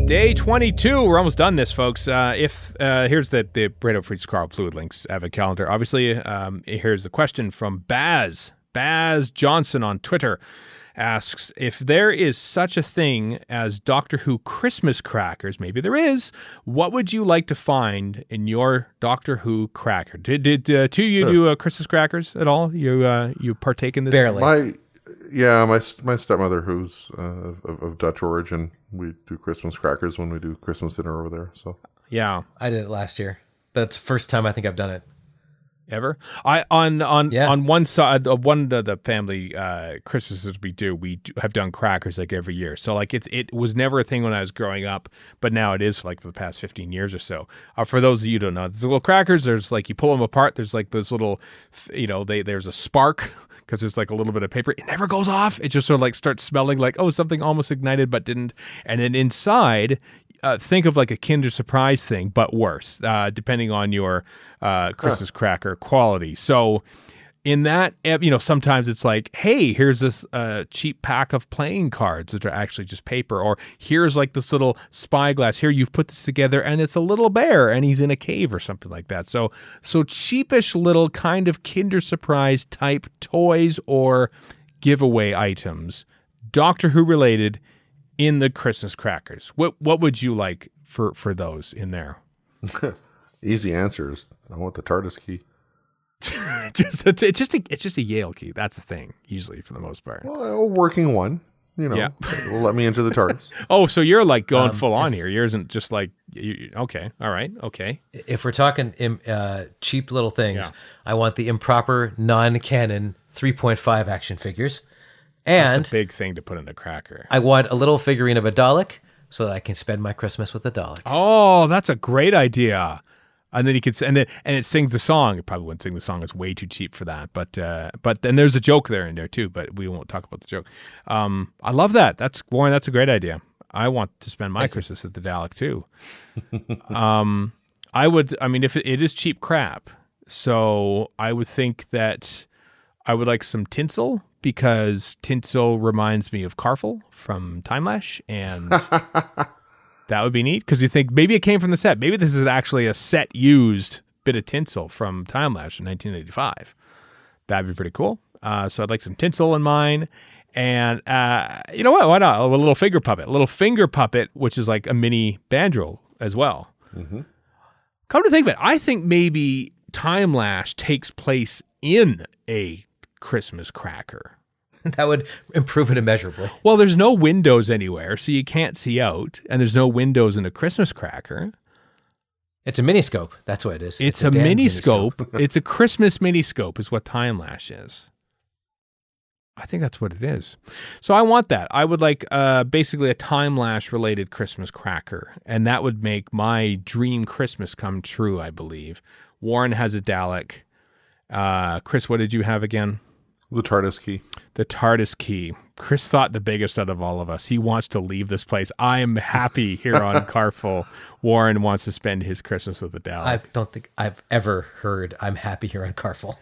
Day 22. We're almost done this, folks. Here's the Radio Free Skaro Fluid Links Advent calendar. Obviously, here's the question from Baz Johnson on Twitter. Asks, if there is such a thing as Doctor Who Christmas crackers, maybe there is, what would you like to find in your Doctor Who cracker? Did two of you do Christmas crackers at all? You partake in this? Barely. My stepmother, who's of Dutch origin, we do Christmas crackers when we do Christmas dinner over there. So yeah, I did it last year. That's the first time I think I've done it. Ever? On one side of one of the family Christmases we have done crackers like every year. So like it was never a thing when I was growing up, but now it is like for the past 15 years or so. For those of you who don't know, there's little crackers. There's like you pull them apart. There's like this little, there's a spark because there's like a little bit of paper. It never goes off. It just sort of like starts smelling like something almost ignited but didn't. And then inside, think of like a Kinder Surprise thing, but worse, depending on your Christmas cracker quality. So in that, sometimes it's like, hey, here's this cheap pack of playing cards that are actually just paper, or here's like this little spyglass. Here, you've put this together, and it's a little bear, and he's in a cave or something like that. So cheapish little kind of Kinder Surprise type toys or giveaway items, Doctor Who related, in the Christmas crackers. What would you like for those in there? Easy answers. I want the TARDIS key. It's just a Yale key. That's the thing, usually for the most part. Well, a working one. Yeah. Will let me into the TARDIS. Oh, so you're like going full on here. Yours isn't just like okay, all right, okay. If we're talking cheap little things, Yeah. I want the improper non-canon 3.5 action figures. And that's a big thing to put in a cracker. I want a little figurine of a Dalek so that I can spend my Christmas with a Dalek. Oh, that's a great idea. And then you could, and it sings the song. It probably wouldn't sing the song. It's way too cheap for that. But then there's a joke there in there too. But we won't talk about the joke. I love that. Warren, that's a great idea. I want to spend my Christmas at the Dalek too. If it is cheap crap, so I would think that I would like some tinsel, because tinsel reminds me of Carful from Timelash, and that would be neat, because you think maybe it came from the set. Maybe this is actually a set used bit of tinsel from Timelash in 1985. That'd be pretty cool. So I'd like some tinsel in mine. And you know what? Why not? A little finger puppet, which is like a mini Bandrel as well. Mm-hmm. Come to think of it, I think maybe Timelash takes place in a Christmas cracker. That would improve it immeasurably. Well, there's no windows anywhere, so you can't see out, and there's no windows in a Christmas cracker. It's a miniscope. That's what it is. It's a miniscope. It's a Christmas miniscope is what Timelash is. I think that's what it is. So I want that. I would like basically a Timelash related Christmas cracker, and that would make my dream Christmas come true, I believe. Warren has a Dalek. Chris, what did you have again? The TARDIS key. The TARDIS key. Chris thought the biggest out of all of us. He wants to leave this place. I am happy here on Carful. Warren wants to spend his Christmas with the Dalek. I don't think I've ever heard I'm happy here on Carful.